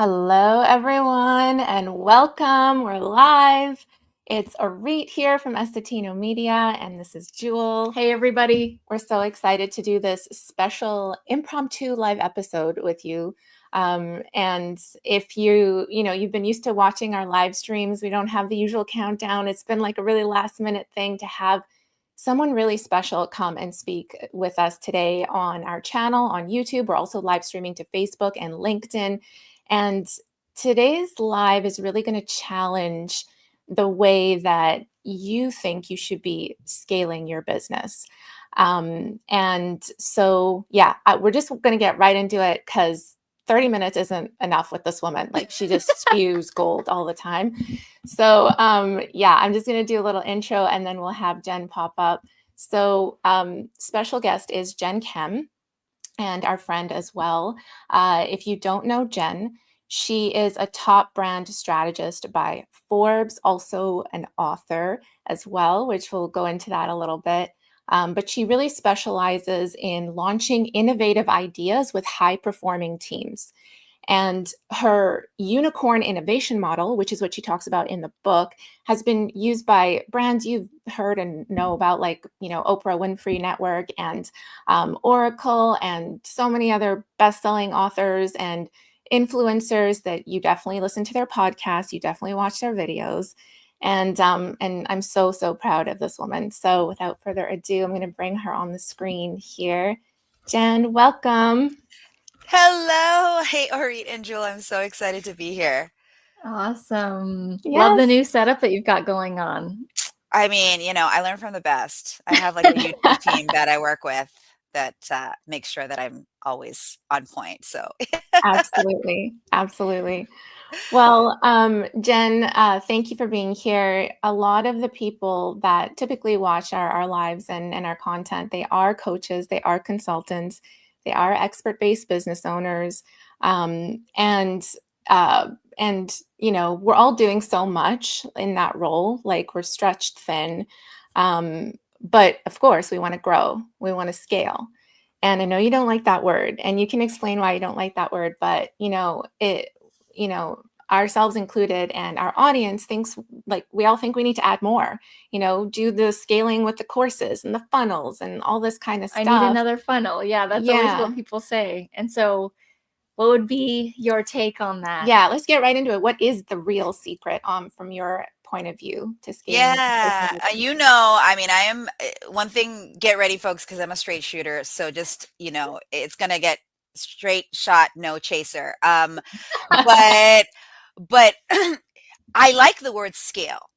Hello, everyone, and welcome. We're live. It's Auret here from Essetino Media, and this is Jewel. Hey, everybody. We're so excited to do this special impromptu live episode with you. And if you've been used to watching our live streams, we don't have the usual countdown. It's been like a really last minute thing to have someone really special come and speak with us today on our channel on YouTube. We're also live streaming to Facebook and LinkedIn. And today's live is really going to challenge the way that you think you should be scaling your business. And so, yeah, we're just going to get right into it because 30 minutes isn't enough with this woman. Like, she just spews gold all the time. So, yeah, I'm just going to do a little intro and then we'll have Jen pop up. So, special guest is Jen Kem and our friend as well. If you don't know Jen, she is a top brand strategist by Forbes, also an author as well, which we'll go into that a little bit. But she really specializes in launching innovative ideas with high performing teams. And her unicorn innovation model, which is what she talks about in the book, has been used by brands you've heard and know about, like, Oprah Winfrey Network and Oracle, and so many other best-selling authors and influencers that you definitely listen to their podcasts, you definitely watch their videos. And I'm so proud of this woman. So without further ado, I'm going to bring her on the screen here. Jen, welcome. Hello. Hey, Auret and Jewel. I'm so excited to be here. Awesome. Love the Yes. new setup that you've got going on. I mean, I learn from the best. I have like a YouTube team that I work with that makes sure that I'm always on point. So Absolutely. Absolutely. Well, Jen, thank you for being here. A lot of the people that typically watch our lives and our content, they are coaches, they are consultants, they are expert-based business owners. And we're all doing so much in that role, like we're stretched thin. But of course, we want to grow, we want to scale. And I know you don't like that word, and you can explain why you don't like that word, but ourselves included and our audience thinks, like, we all think we need to add more, do the scaling with the courses and the funnels and all this kind of stuff. I need another funnel. Yeah, that's always what people say. And so what would be your take on that? Yeah, let's get right into it. What is the real secret from your point of view to scaling? yeah, I mean, I am one thing, get ready, folks, because I'm a straight shooter. So just, it's going to get straight shot, no chaser. But I like the word scale.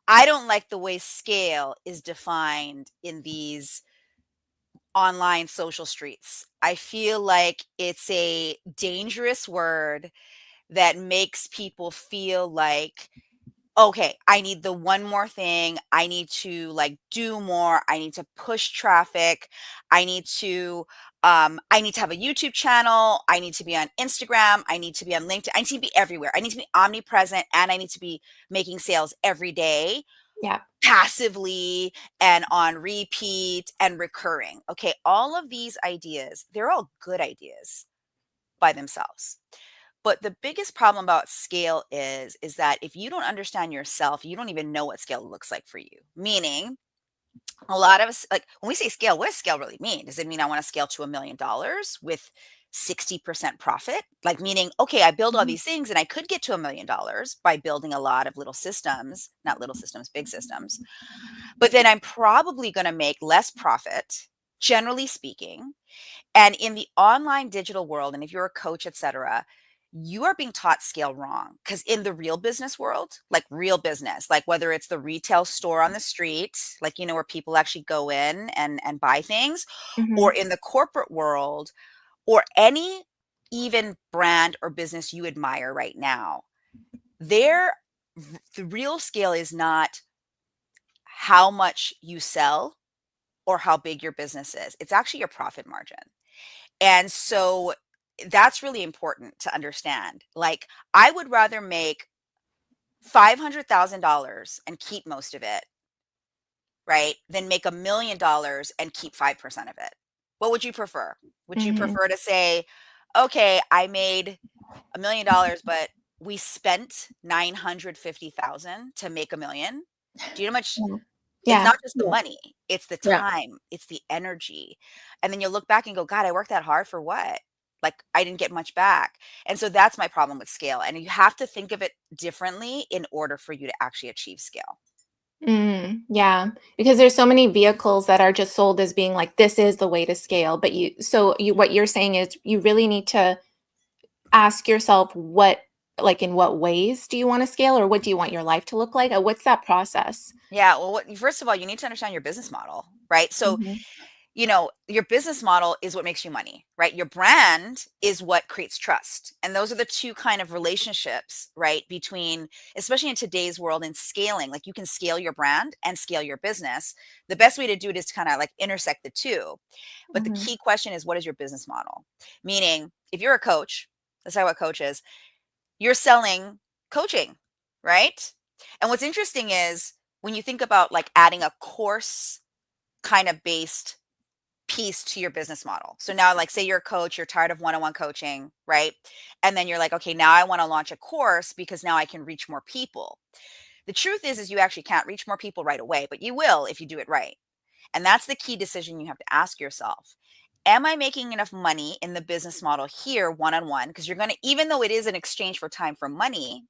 I don't like the way scale is defined in these online social streets. I feel like it's a dangerous word that makes people feel like, okay, I need the one more thing. I need to like do more. I need to push traffic. I need to have a YouTube channel. I need to be on Instagram. I need to be on LinkedIn. I need to be everywhere. I need to be omnipresent, and I need to be making sales every day. Yeah. Passively and on repeat and recurring. Okay, all of these ideas, they're all good ideas by themselves. But the biggest problem about scale is that if you don't understand yourself, you don't even know what scale looks like for you. Meaning, a lot of us, like, when we say scale, what does scale really mean? Does it mean I want to scale to $1 million with 60% profit? Like, meaning, okay, I build all these things and I could get to $1 million by building a lot of little systems, not little systems, big systems. But then I'm probably going to make less profit, generally speaking. And in the online digital world, and if you're a coach, etc., you are being taught scale wrong. Because in the real business world, like real business, like whether it's the retail store on the street, like, where people actually go in and buy things, or in the corporate world, or any even brand or business you admire right now, the real scale is not how much you sell or how big your business is. It's actually your profit margin. And so that's really important to understand. Like, I would rather make $500,000 and keep most of it, right, than make $1 million and keep 5% of it. What would you prefer? Would you prefer to say, okay, I made $1 million, but we spent 950,000 to make $1 million. Do you know how much? It's Yeah. not just the money, it's the Yeah. time, it's the energy. And then you look back and go, God, I worked that hard for what? Like, I didn't get much back. And so that's my problem with scale. And you have to think of it differently in order for you to actually achieve scale. Yeah, because there's so many vehicles that are just sold as being like, this is the way to scale. But what you're saying is you really need to ask yourself in what ways do you want to scale, or what do you want your life to look like? What's that process? Yeah. Well, first of all, you need to understand your business model, right? So, Mhm. Your business model is what makes you money, right? Your brand is what creates trust. And those are the two kind of relationships, right? Between, especially in today's world in scaling, like you can scale your brand and scale your business. The best way to do it is to kind of like intersect the two. But the Mhm. key question is, what is your business model? Meaning, if you're a coach, let's talk about coaches, you're selling coaching, right? And what's interesting is when you think about like adding a course kind of based piece to your business model. So now, like, say you're a coach, you're tired of one-on-one coaching, right? And then you're like, okay, now I want to launch a course because now I can reach more people. The truth is you actually can't reach more people right away, but you will if you do it right. And that's the key decision you have to ask yourself. Am I making enough money in the business model here one-on-one? Because you're going to, even though it is an exchange for time for money,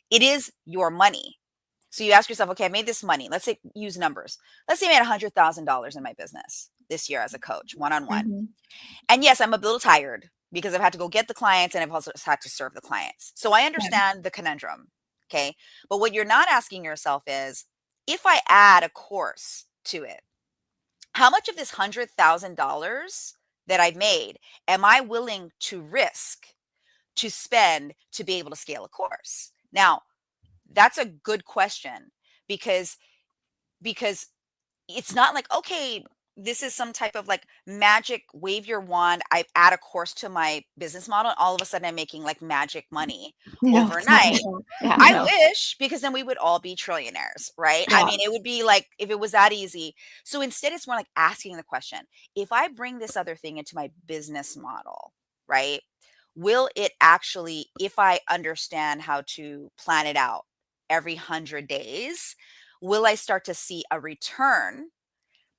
it is your money. So you ask yourself, okay, I made this money. Let's say, use numbers. Let's say I made $100,000 in my business this year as a coach, one-on-one. Mhm. And yes, I'm a little tired because I've had to go get the clients and I've also had to serve the clients. So I Yeah. understand the conundrum. Okay. But what you're not asking yourself is, if I add a course to it, how much of this $100,000 that I've made am I willing to risk to spend to be able to scale a course? Now, that's a good question because because it's not like, okay, this is some type of like magic wave your wand. I add a course to my business model and all of a sudden I'm making like magic money No, it's not like overnight. that. Yeah. I No. wish, because then we would all be trillionaires, right? I Yeah. mean, it would be like if it was that easy. So instead, it's more like asking the question, if I bring this other thing into my business model, right? Will it actually, if I understand how to plan it out every 100 days, will I start to see a return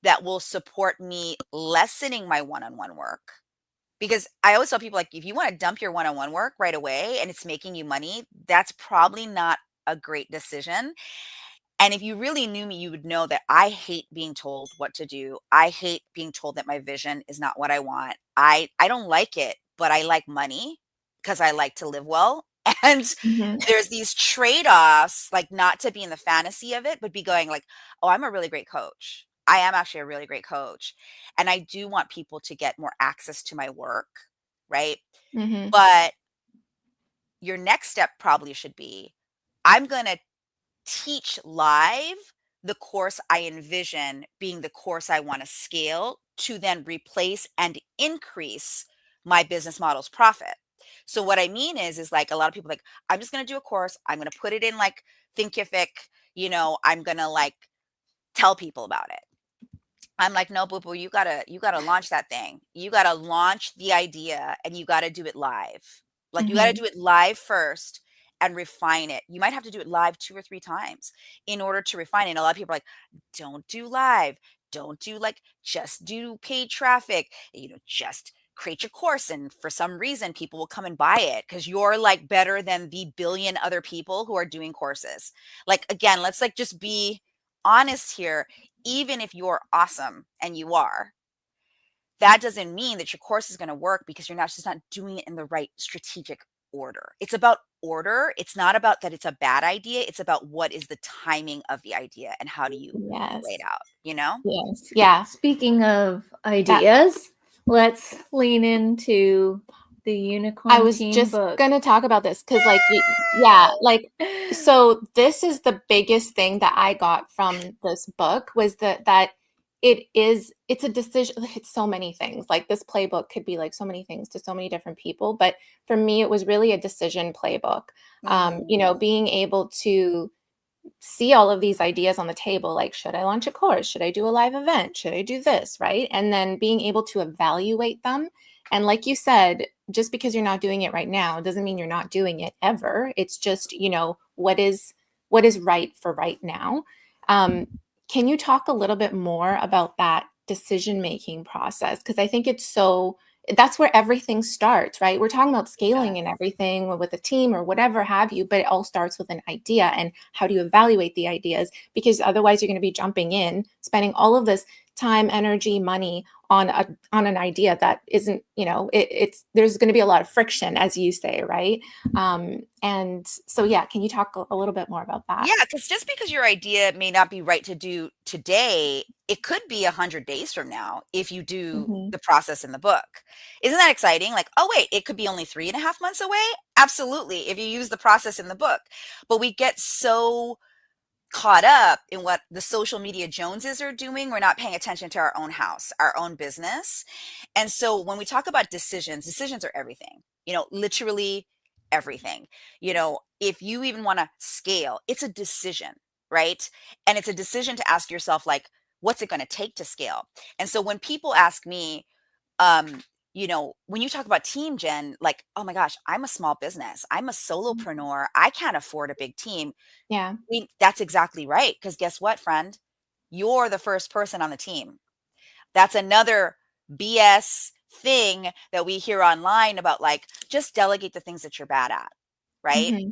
that will support me lessening my one-on-one work? Because I always tell people, like, if you want to dump your one-on-one work right away and it's making you money, that's probably not a great decision. And if you really knew me, you would know that I hate being told what to do. I hate being told that my vision is not what I want. I don't like it, but I like money because I like to live well. And Mhm. there's these trade-offs, like not to be in the fantasy of it, but be going like, oh, I'm a really great coach. I am actually a really great coach. And I do want people to get more access to my work, right? Mhm. But your next step probably should be, I'm going to teach live the course I envision being the course I want to scale to then replace and increase my business model's profit. So what I mean is like a lot of people like, I'm just going to do a course. I'm going to put it in like Thinkific, I'm going to like tell people about it. I'm like, no, boo boo, you gotta launch that thing. You gotta launch the idea and you gotta do it live. Like you gotta Mhm. do it live first and refine it. You might have to do it live 2 or 3 times in order to refine it. And a lot of people are like, don't do live. Don't do like, just do paid traffic, just create your course. And for some reason, people will come and buy it because you're like better than the billion other people who are doing courses. Like, again, let's like just be honest here. Even if you're awesome, and you are, that doesn't mean that your course is going to work because you're not doing it in the right strategic order. It's about order. It's not about that it's a bad idea. It's about what is the timing of the idea and how do you lay it Yes. out, you know? Yes. Yeah. Speaking of That ideas, let's lean into the I Unicorn was Team just book. gonna talk about this because, like, yeah, like, so this is the biggest thing that I got from this book was that it's a decision. It's so many things. Like this playbook could be like so many things to so many different people, but for me, it was really a decision playbook. Mm. Being able to see all of these ideas on the table, like, should I launch a course? Should I do a live event? Should I do this? Right? And then being able to evaluate them. And like you said, just because you're not doing it right now doesn't mean you're not doing it ever. It's just, what is right for right now. Can you talk a little bit more about that decision-making process? Because I think that's where everything starts, right? We're talking about scaling and Yes. everything with a team or whatever have you, but it all starts with an idea. And how do you evaluate the ideas? Because otherwise you're going to be jumping in, spending all of this time, energy, money on an idea that isn't, it's there's going to be a lot of friction, as you say, right? And so, yeah, can you talk a little bit more about that? Yeah, because just because your idea may not be right to do today, it could be 100 days from now if you do Hmm. the process in the book. Isn't that exciting? Like, oh, wait, it could be only 3.5 months away? Absolutely, if you use the process in the book. But we get so caught up in what the social media Joneses are doing, we're not paying attention to our own house, our own business. And so when we talk about decisions are everything, literally everything. If you even want to scale, it's a decision, right? And it's a decision to ask yourself, like, what's it going to take to scale? And so when people ask me, um, when you talk about team, Jen, like, oh my gosh, I'm a small business, I'm a solopreneur, I can't afford a big team. Yeah. That's exactly right. Because guess what, friend? You're the first person on the team. That's another BS thing that we hear online about, like, just delegate the things that you're bad at, right? Hmm.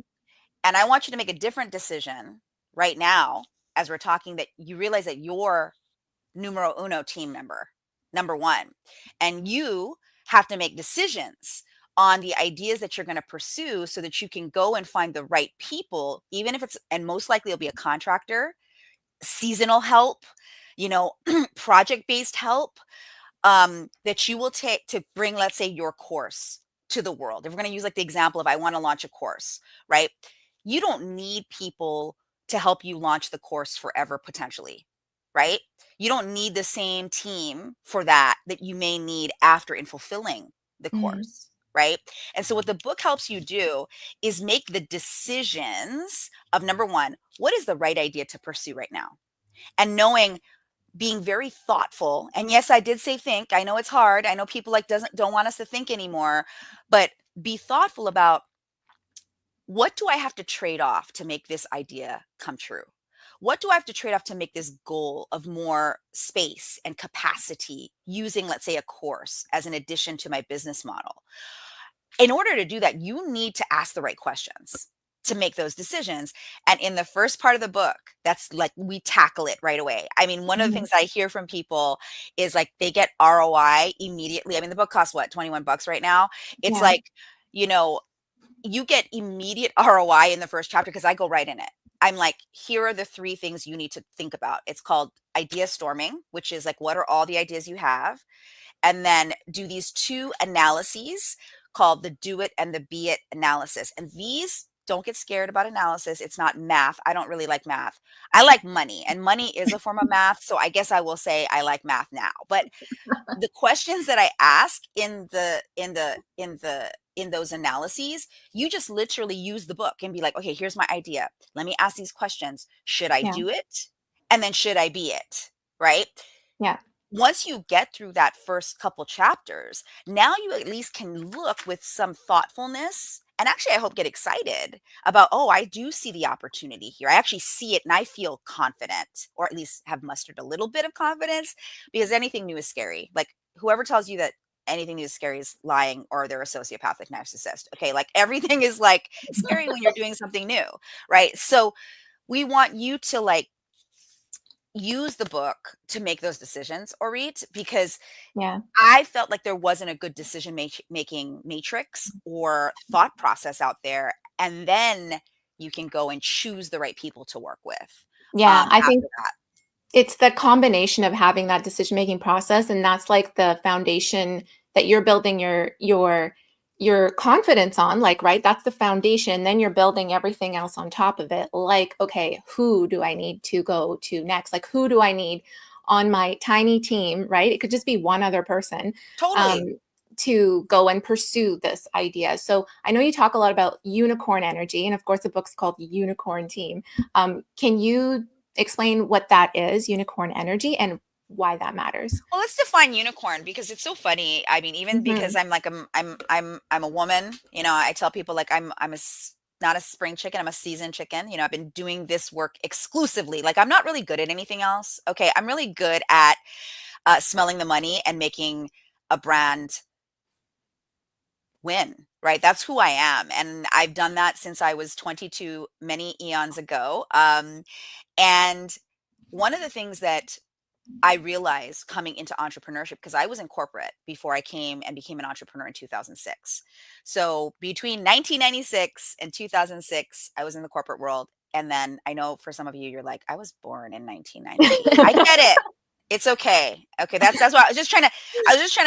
And I want you to make a different decision right now as we're talking, that you realize that you're numero uno team member, number one. And you have to make decisions on the ideas that you're going to pursue so that you can go and find the right people, even if it's, and most likely it'll be a contractor, seasonal help, you know, project based help, that you will take to bring, let's say, your course to the world. If we're going to use like the example of I want to launch a course, right? You don't need people to help you launch the course forever, potentially, right? You don't need the same team for that you may need after in fulfilling the Hmm. course, right? And so what the book helps you do is make the decisions of, number one, what is the right idea to pursue right now? And knowing, being very thoughtful. And yes, I did say think. I know it's hard. I know people like don't want us to think anymore, but be thoughtful about, what do I have to trade off to make this idea come true? What do I have to trade off to make this goal of more space and capacity using, let's say, a course as an addition to my business model? In order to do that, you need to ask the right questions to make those decisions. And in the first part of the book, that's like we tackle it right away. I mean, one of the Hmm. things I hear from people is like they get ROI immediately. I mean, the book costs what, $21 right now? It's Yeah. like, you know, you get immediate ROI in the first chapter because I go right in it. I'm like, here are the three things you need to think about. It's called idea storming, which is like, what are all the ideas you have? And then do these two analyses called the do it and the be it analysis. And these, don't get scared about analysis. It's not math. I don't really like math. I like money, and money is a form of math. So I guess I will say I like math now. But the questions that I ask in those analyses, you just literally use the book and be like, okay, here's my idea. Let me ask these questions. Should I Yeah. do it? And then should I be it? Right? Yeah. Once you get through that first couple chapters, now you at least can look with some thoughtfulness, and actually I hope get excited about, oh, I do see the opportunity here. I actually see it and I feel confident, or at least have mustered a little bit of confidence, because anything new is scary. Like, whoever tells you that anything new is scary is lying, or they're a sociopathic narcissist. Okay, like everything is like scary when you're doing something new, right? So we want you to like use the book to make those decisions, or read, because Yeah. I felt like there wasn't a good decision making matrix or thought process out there. And then you can go and choose the right people to work with Yeah. I think after that. it's the combination of having that decision-making process, and that's like the foundation that you're building your confidence on, like, right? That's the foundation. Then you're building everything else on top of it. Like, okay, who do I need to go to next? Like, who do I need on my tiny team, right? It could just be one other person, um, Totally. to go and pursue this idea. So I know you talk a lot about unicorn energy, and of course, the book's called Unicorn Team. Can you explain what that is, unicorn energy, and why that matters. Well, let's define unicorn, because it's so funny. I mean, even because I'm like I'm a woman, you know, I tell people like not a spring chicken, I'm a seasoned chicken. You know, I've been doing this work exclusively. Like I'm not really good at anything else. Okay, I'm really good at smelling the money and making a brand win, right? That's who I am. And I've done that since I was 22, many eons ago. And one of the things that I realized coming into entrepreneurship, because I was in corporate before I came and became an entrepreneur in 2006. So between 1996 and 2006, I was in the corporate world. And then I know for some of you, you're like, I was born in 1998. I get it. It's okay. Okay. That's why I was just trying to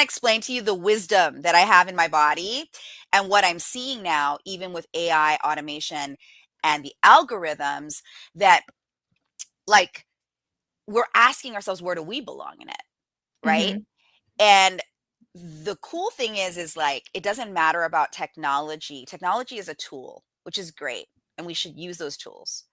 explain to you the wisdom that I have in my body and what I'm seeing now, even with AI automation and the algorithms, that like we're asking ourselves, where do we belong in it? Right. And the cool thing is like, it doesn't matter about technology. Technology is a tool, which is great. And we should use those tools.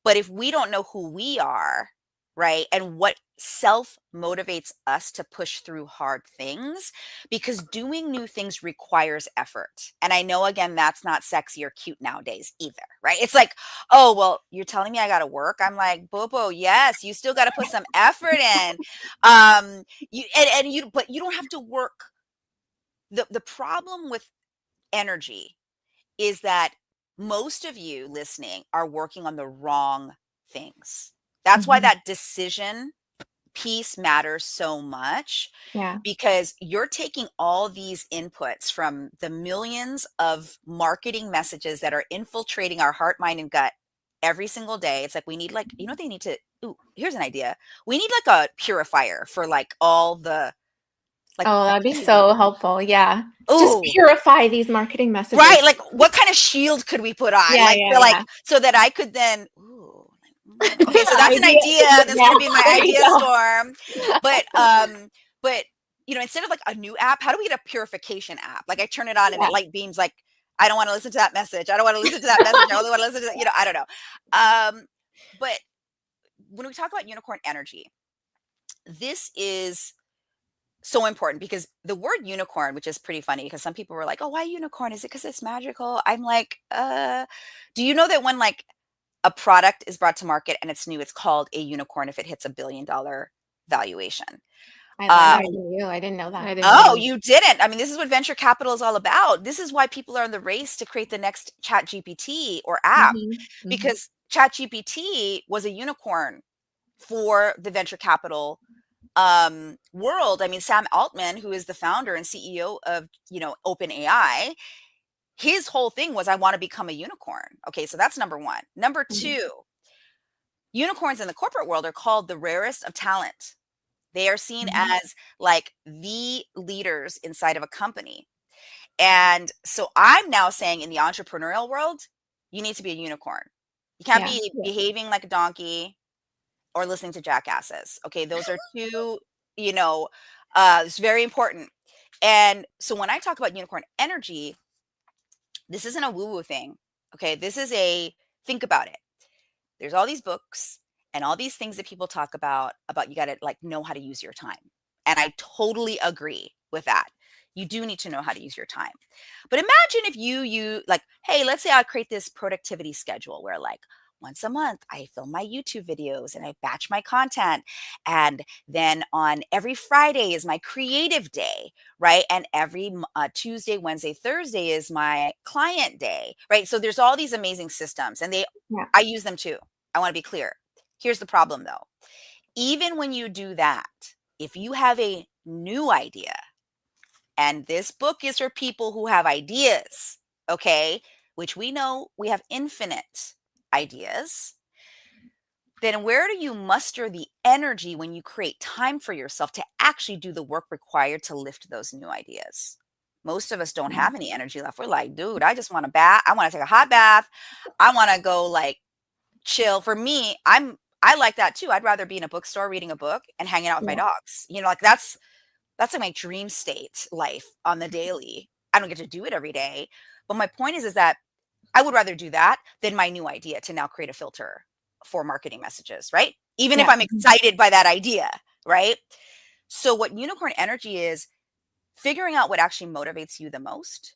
But if we don't know who we are, right, and what self motivates us to push through hard things, because doing new things requires effort. And I know, again, that's not sexy or cute nowadays either, right? It's like, oh, well, you're telling me I got to work. I'm like, Bobo, yes, you still got to put some effort in. But you don't have to work. The problem with energy is that most of you listening are working on the wrong things. That's why that decision piece matters so much. Yeah. Because you're taking all these inputs from the millions of marketing messages that are infiltrating our heart, mind, and gut every single day. It's like we need, like, you know, they need to, here's an idea. We need like a purifier for like all the, like, oh, that'd be so helpful. Yeah. Just ooh, purify these marketing messages. right? Like, what kind of shield could we put on? Yeah, like, yeah, like yeah. so that I could then, okay, so that's an idea. That's Yeah, going to be my there you idea go. storm. But you know, instead of like a new app, how do we get a purification app? Like I turn it on and Yeah. it light beams like, I don't want to listen to that message. I don't want to listen to that message. I only want to listen to that, you know, I don't know. But when we talk about unicorn energy, this is so important, because the word unicorn, which is pretty funny, because some people were like, oh, why unicorn? Is it because it's magical? I'm like, do you know that when like a product is brought to market and it's new, it's called a unicorn if it hits $1 billion valuation? I learned that from you. I didn't know that. I didn't know that. You didn't? I mean, this is what venture capital is all about. This is why people are in the race to create the next Chat GPT or app, because Chat GPT was a unicorn for the venture capital world. I mean, Sam Altman, who is the founder and CEO of, you know, OpenAI, his whole thing was, I want to become a unicorn. Okay, so that's number one. Number two, unicorns in the corporate world are called the rarest of talent. They are seen as like the leaders inside of a company. And so I'm now saying, in the entrepreneurial world, you need to be a unicorn. You can't be behaving like a donkey or listening to jackasses. Okay, those are two, you know, it's very important. And so when I talk about unicorn energy, this isn't a woo-woo thing. Okay, this is think about it. There's all these books and all these things that people talk about you got to like know how to use your time. And I totally agree with that. You do need to know how to use your time. But imagine if you like, hey, let's say I create this productivity schedule where like once a month I film my YouTube videos and I batch my content. And then on every Friday is my creative day, right? And every Tuesday, Wednesday, Thursday is my client day, right? So there's all these amazing systems, and I use them too. I want to be clear. Here's the problem though. Even when you do that, if you have a new idea, and this book is for people who have ideas, okay, which we know we have infinite ideas, then where do you muster the energy when you create time for yourself to actually do the work required to lift those new ideas? Most of us don't have any energy left. We're like, dude, I just want to bath. I want to take a hot bath. I want to go like chill. For me, I like that too. I'd rather be in a bookstore reading a book and hanging out with my dogs. You know, like that's like my dream state life on the daily. I don't get to do it every day. But my point is that I would rather do that than my new idea to now create a filter for marketing messages, right? Even if I'm excited by that idea. right? So what unicorn energy is, figuring out what actually motivates you the most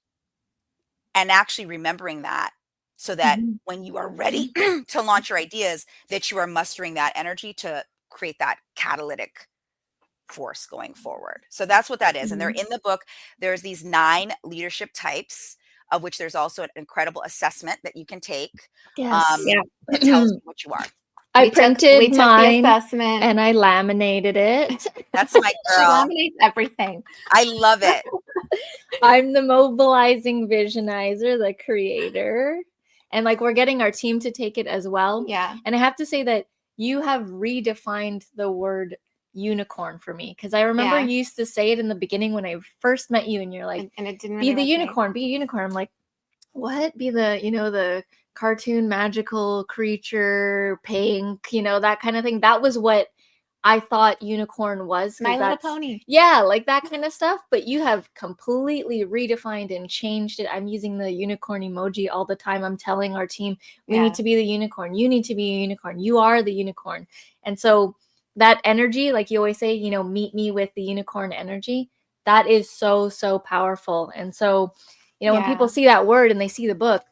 and actually remembering that, so that Mhm. when you are ready to launch your ideas, that you are mustering that energy to create that catalytic force going forward. So that's what that is. And they're Mhm. in the book. There's these 9 leadership types, of which there's also an incredible assessment that you can take, Yes. Yeah. that tells you what you are. I We printed took the mine assessment. and I laminated it. That's my She girl. laminates everything. I love it. I'm the mobilizing visionizer, the creator. And like we're getting our team to take it as well. Yeah. And I have to say that you have redefined the word unicorn for me, because I remember Yeah. you used to say it in the beginning when I first met you, and you're like, And it didn't be really the resonate. unicorn, be a unicorn. I'm like, what? Be the, the cartoon magical creature, pink, that kind of thing. That was what I thought unicorn was. My Little That's, Pony. yeah, like that kind of stuff. But you have completely redefined and changed it. I'm using the unicorn emoji all the time. I'm telling our team, we need to be the unicorn. You need to be a unicorn. You are the unicorn. And so that energy, like you always say, meet me with the unicorn energy. That is so, so powerful. And so, when people see that word and they see the book,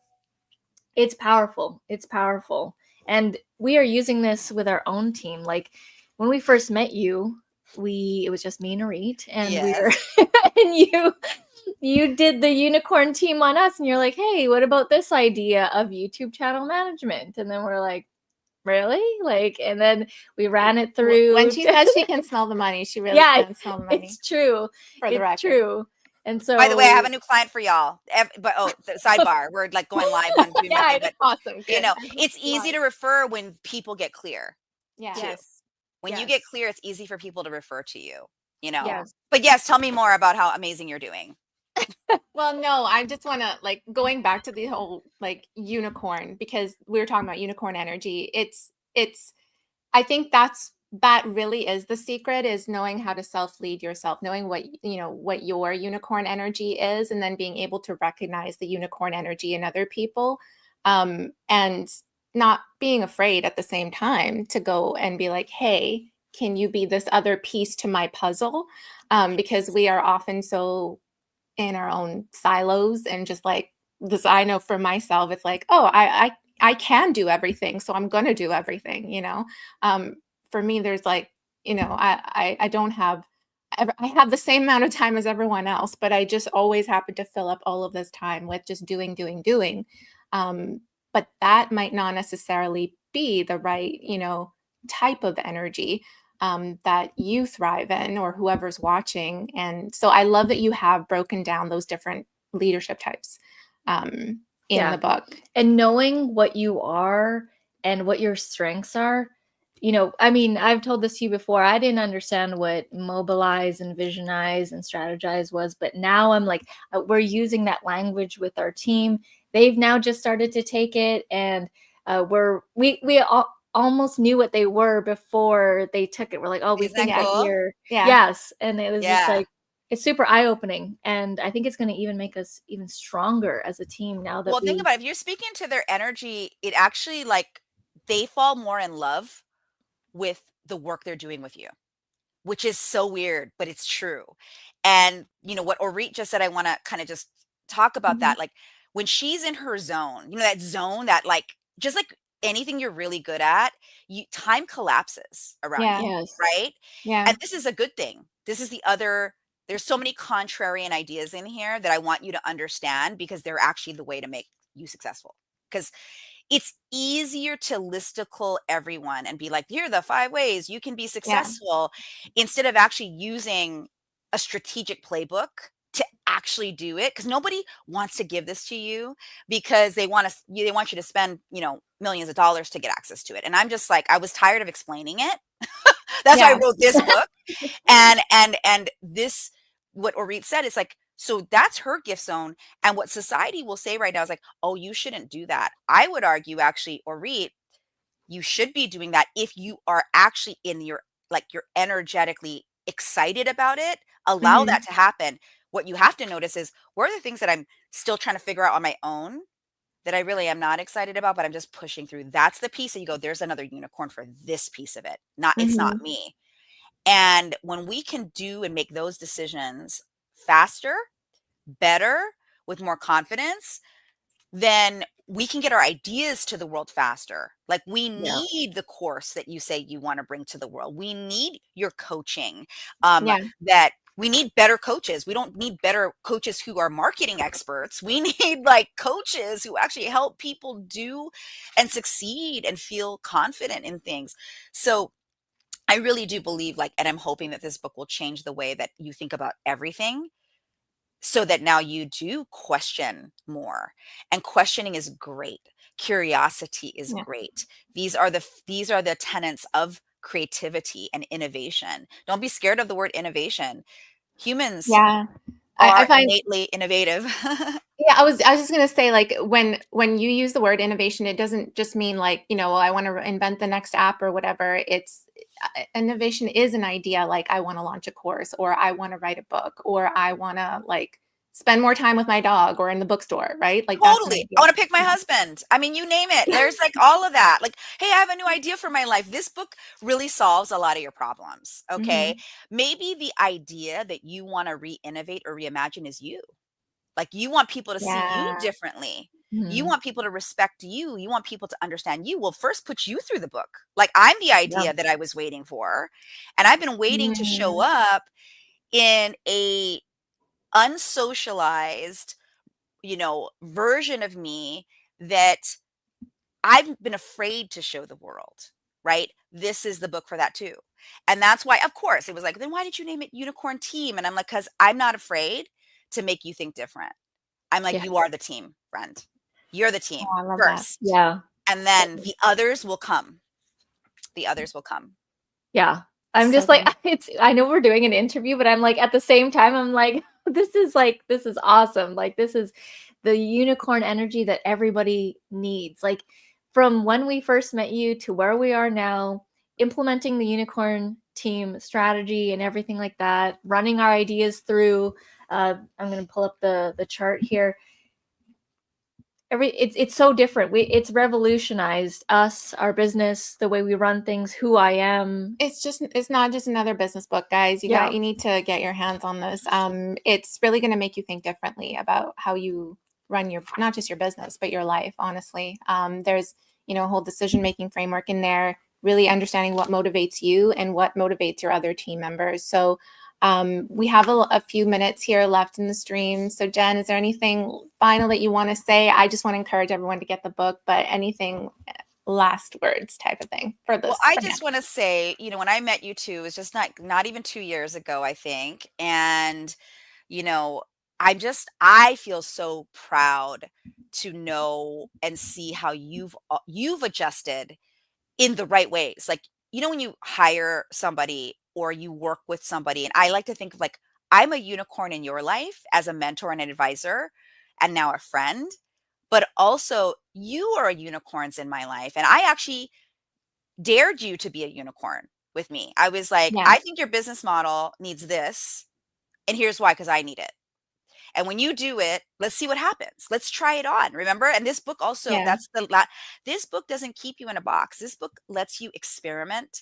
it's powerful. It's powerful. And we are using this with our own team. Like when we first met you, it was just me and Auret, and we were, Yes. and you did the unicorn team on us, and you're like, hey, what about this idea of YouTube channel management? And then we're like, really? Like, and then we ran it through. When she says she can smell the money, she really can smell the money. It's true. For the It's record. true. And so, By the way, I have a new client for y'all. But the sidebar, we're like going live on Zoom. Yeah, But awesome. Good. it's easy to refer when people get clear. Yeah. Too. yes. When you get clear, it's easy for people to refer to you. Yes. But yes, tell me more about how amazing you're doing. Well, no, I just want to like going back to the whole like unicorn, because we were talking about unicorn energy. It's I think that really is the secret, is knowing how to self-lead yourself, knowing what your unicorn energy is, and then being able to recognize the unicorn energy in other people, and not being afraid at the same time to go and be like, hey, can you be this other piece to my puzzle? Because we are often so in our own silos, and just like this, I know for myself, it's like, oh, I can do everything, so I'm gonna do everything. For me, there's like, I don't have I have the same amount of time as everyone else, but I just always happen to fill up all of this time with just doing. But that might not necessarily be the right, type of energy that you thrive in, or whoever's watching. And so I love that you have broken down those different leadership types in the book. And knowing what you are and what your strengths are, I mean, I've told this to you before. I didn't understand what mobilize and visionize and strategize was, but now I'm like, we're using that language with our team. They've now just started to take it, and we almost knew what they were before they took it. We're like, oh, we Isn't that think that cool? you're, Yeah. yes, and it was just Yeah. like, it's super eye-opening, and I think it's going to even make us even stronger as a team now that Well, think about it. If you're speaking to their energy, it actually, like, they fall more in love with the work they're doing with you, which is so weird, but it's true. And what Auret just said, I want to kind of just talk about that. Like when she's in her zone, that zone that, like, just like anything you're really good at, time collapses around Yeah. you, Yes. right? Yeah. And this is a good thing. This is the other, there's so many contrarian ideas in here that I want you to understand, because they're actually the way to make you successful. Because it's easier to listicle everyone and be like, here are the 5 ways you can be successful, instead of actually using a strategic playbook to actually do it. Because nobody wants to give this to you, because they want you to spend, millions of dollars to get access to it. And I'm just like, I was tired of explaining it. That's why I wrote this book. And this, what Auret said, is like, so that's her gift zone. And what society will say right now is like, oh, you shouldn't do that. I would argue, actually, Auret, you should be doing that if you are actually you're energetically excited about it. Allow that to happen. What you have to notice is, what are the things that I'm still trying to figure out on my own that I really am not excited about, but I'm just pushing through. That's the piece that you go, there's another unicorn for this piece of it. It's not me. And when we can do and make those decisions faster, better, with more confidence, then we can get our ideas to the world faster. Like, we Yeah. need the course that you say you want to bring to the world. We need your coaching. Yeah. That we need better coaches. We don't need better coaches who are marketing experts. We need like coaches who actually help people do and succeed and feel confident in things. So I really do believe, like, and I'm hoping that this book will change the way that you think about everything, so that now you do question more. And questioning is great. Curiosity is Yeah. great. These are the tenets of creativity and innovation. Don't be scared of the word innovation. Humans Yeah. I are find, innately innovative. yeah, I was just gonna say, like, when you use the word innovation, it doesn't just mean like, well, I want to invent the next app or whatever. It's innovation is an idea, like I want to launch a course, or I want to write a book, or I want to like spend more time with my dog or in the bookstore, right? Like that's an Totally. I idea. want to pick my husband. I mean, you name it. There's like all of that. Like, hey, I have a new idea for my life. This book really solves a lot of your problems. Okay. Hmm. Maybe the idea that you want to re-innovate or reimagine is you. Like, you want people to see you Yeah. differently. You Mhm. want people to respect you. You want people to understand you. Well, first put you through the book. Like, I'm the Yeah. idea that I was waiting for. And I've been waiting to show Mm, up in a unsocialized, version of me that I've been afraid to show the world, right? This is the book for that too. And that's why, of course, it was like, then why did you name it Unicorn Team? And I'm like, because I'm not afraid to make you think different. I'm like, Yeah. you are the team, friend. You're the oh, team I love that. first. Yeah. And then the others will come. The others will come. Yeah. I'm So just like, good. I know we're doing an interview, but I'm like, at the same time, I'm like, this is awesome. Like, this is the unicorn energy that everybody needs. Like, from when we first met you to where we are now, implementing the unicorn team strategy and everything like that, running our ideas through. I'm going to pull up the chart here. It's so different. It's revolutionized us, our business, the way we run things, who I am. It's not just another business book, guys. Yeah. You need to get your hands on this. It's really going to make you think differently about how you run your, not just your business, but your life, honestly. There's, a whole decision making framework in there, really understanding what motivates you and what motivates your other team members. So we have a few minutes here left in the stream. So Jen, is there anything final that you want to say? I just want to encourage everyone to get the book, but anything last words type of thing for Well, this I for now. just want to say, when I met you two, it was just not even 2 years ago, I think. And, you know, I feel so proud to know and see how you've adjusted in the right ways. Like, when you hire somebody or you work with somebody, and I like to think of like, I'm a unicorn in your life as a mentor and an advisor and now a friend, but also you are unicorns in my life. And I actually dared you to be a unicorn with me. I was like, Yeah. I think your business model needs this. And here's why, because I need it. And when you do it, let's see what happens. Let's try it on. Remember? And this book also, Yeah. this book doesn't keep you in a box. This book lets you experiment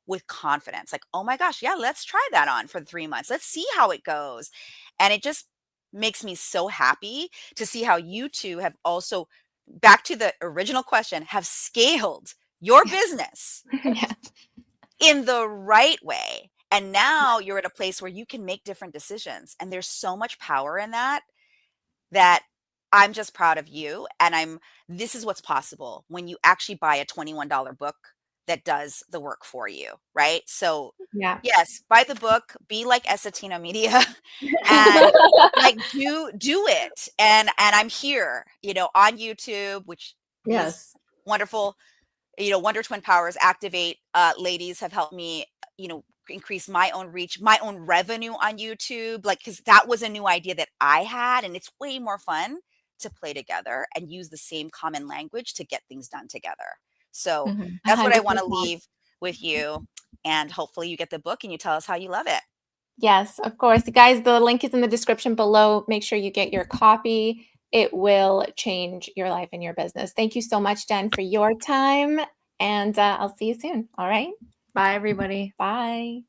with confidence. Like, oh my gosh, yeah, let's try that on for 3 months. Let's see how it goes. And it just makes me so happy to see how you two have also, back to the original question, have scaled your business Yeah. in the right way. And now you're at a place where you can make different decisions. And there's so much power in that I'm just proud of you. And this is what's possible when you actually buy a $21 book that does the work for you. Right. So Yeah. yes, buy the book, be like Essetino Media and like do it. And I'm here, on YouTube, which these Yes. wonderful Wonder Twin Powers Activate ladies have helped me, increase my own reach, my own revenue on YouTube. Like, because that was a new idea that I had, and it's way more fun to play together and use the same common language to get things done together. So Mhm. that's what I want to 100%. leave with you. And hopefully you get the book and you tell us how you love it. Yes, of course. Guys, the link is in the description below. Make sure you get your copy. It will change your life and your business. Thank you so much, Jen, for your time. And I'll see you soon. All right. Bye, everybody. Bye.